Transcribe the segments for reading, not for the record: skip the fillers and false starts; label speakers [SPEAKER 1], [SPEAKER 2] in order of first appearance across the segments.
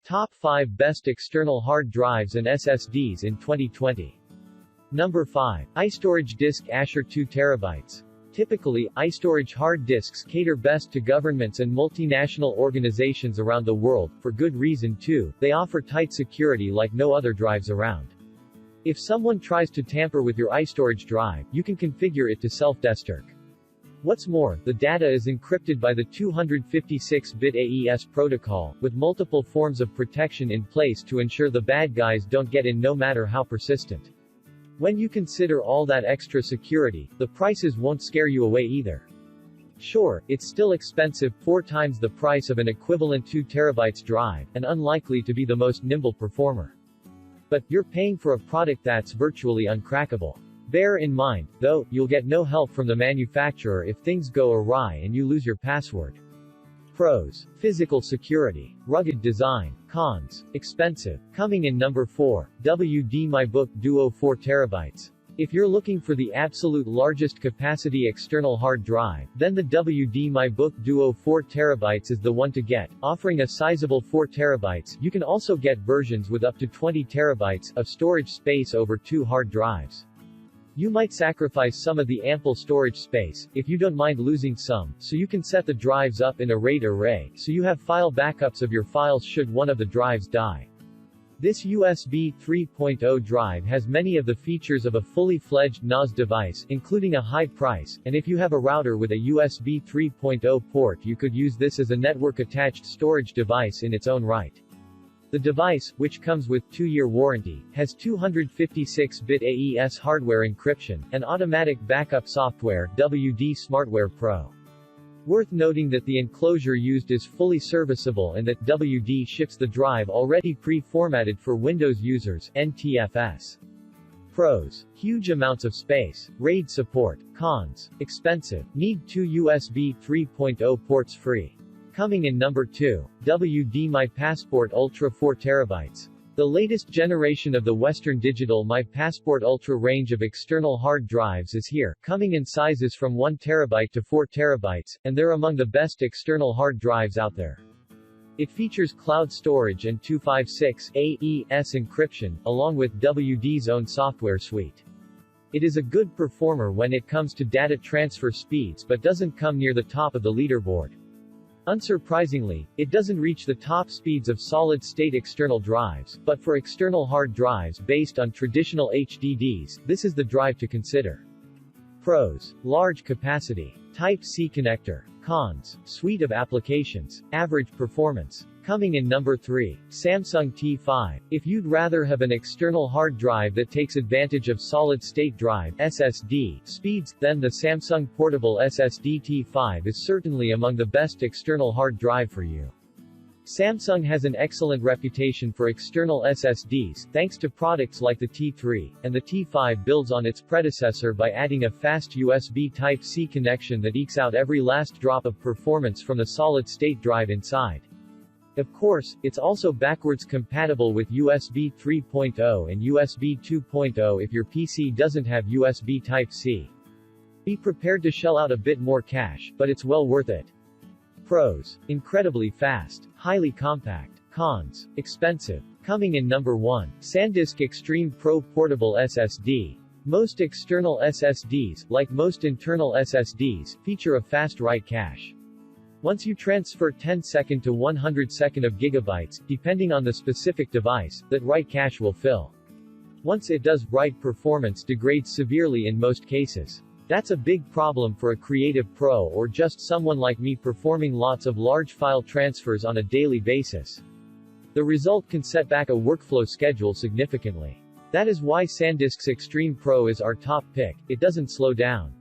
[SPEAKER 1] Top 5 Best External Hard Drives and SSDs in 2020. Number 5. iStorage diskAshur 2 TB. Typically, iStorage hard disks cater best to governments and multinational organizations around the world, for good reason too. They offer tight security like no other drives around. If someone tries to tamper with your iStorage drive, you can configure it to self-destruct. What's more, the data is encrypted by the 256-bit AES protocol, with multiple forms of protection in place to ensure the bad guys don't get in no matter how persistent. When you consider all that extra security, the prices won't scare you away either. Sure, it's still expensive, 4 times the price of an equivalent 2 TB drive, and unlikely to be the most nimble performer. But, you're paying for a product that's virtually uncrackable. Bear in mind, though, you'll get no help from the manufacturer if things go awry and you lose your password. Pros. Physical security. Rugged design. Cons. Expensive. Coming in number 4, WD-MyBook Duo 4 TB. If you're looking for the absolute largest capacity external hard drive, then the WD-MyBook Duo 4 TB is the one to get, offering a sizable 4 TB. You can also get versions with up to 20 TB of storage space over 2 hard drives. You might sacrifice some of the ample storage space, if you don't mind losing some, so you can set the drives up in a RAID array, so you have file backups of your files should one of the drives die. This USB 3.0 drive has many of the features of a fully fledged NAS device, including a high price, and if you have a router with a USB 3.0 port, you could use this as a network-attached storage device in its own right. The device, which comes with 2-year warranty, has 256-bit AES hardware encryption, and automatic backup software, WD Smartware Pro. Worth noting that the enclosure used is fully serviceable and that WD ships the drive already pre-formatted for Windows users, NTFS. Pros. Huge amounts of space. RAID support. Cons. Expensive. Need 2 USB 3.0 ports free. Coming in number 2, WD My Passport Ultra 4 TB. The latest generation of the Western Digital My Passport Ultra range of external hard drives is here, coming in sizes from 1 TB to 4 TB, and they're among the best external hard drives out there. It features cloud storage and 256 AES encryption, along with WD's own software suite. It is a good performer when it comes to data transfer speeds but doesn't come near the top of the leaderboard. Unsurprisingly, it doesn't reach the top speeds of solid-state external drives, but for external hard drives based on traditional HDDs, this is the drive to consider. Pros. Large capacity. Type-C connector. Cons. Suite of applications. Average performance. Coming in number 3, Samsung T5. If you'd rather have an external hard drive that takes advantage of solid-state drive (SSD) speeds, then the Samsung Portable SSD T5 is certainly among the best external hard drive for you. Samsung has an excellent reputation for external SSDs, thanks to products like the T3, and the T5 builds on its predecessor by adding a fast USB Type-C connection that ekes out every last drop of performance from the solid-state drive inside. Of course, it's also backwards compatible with USB 3.0 and USB 2.0 if your PC doesn't have USB Type-C. Be prepared to shell out a bit more cash, but it's well worth it. Pros. Incredibly fast. Highly compact. Cons. Expensive. Coming in number 1, SanDisk Extreme Pro Portable SSD. Most external SSDs, like most internal SSDs, feature a fast write cache. Once you transfer 10-second to 100-second of gigabytes, depending on the specific device, that write cache will fill. Once it does, write performance degrades severely in most cases. That's a big problem for a creative pro or just someone like me performing lots of large file transfers on a daily basis. The result can set back a workflow schedule significantly. That is why SanDisk's Extreme Pro is our top pick. It doesn't slow down.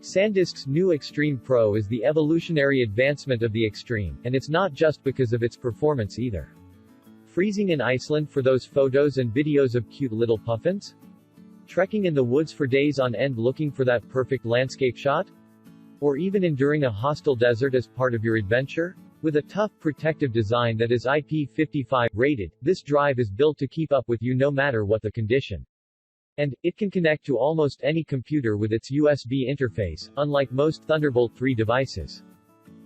[SPEAKER 1] SanDisk's new Extreme Pro is the evolutionary advancement of the Extreme, and it's not just because of its performance either. Freezing in Iceland for those photos and videos of cute little puffins? Trekking in the woods for days on end looking for that perfect landscape shot? Or even enduring a hostile desert as part of your adventure? With a tough, protective design that is IP55 rated, this drive is built to keep up with you no matter what the condition. And, it can connect to almost any computer with its USB interface, unlike most Thunderbolt 3 devices.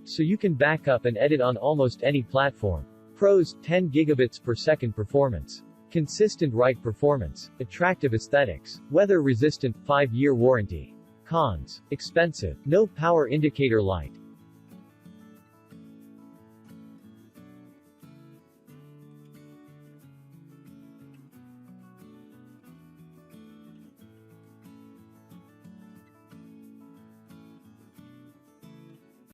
[SPEAKER 1] So you can back up and edit on almost any platform. Pros: 10 gigabits per second performance. Consistent write performance. Attractive aesthetics. Weather resistant, 5-year warranty. Cons: expensive. No power indicator light.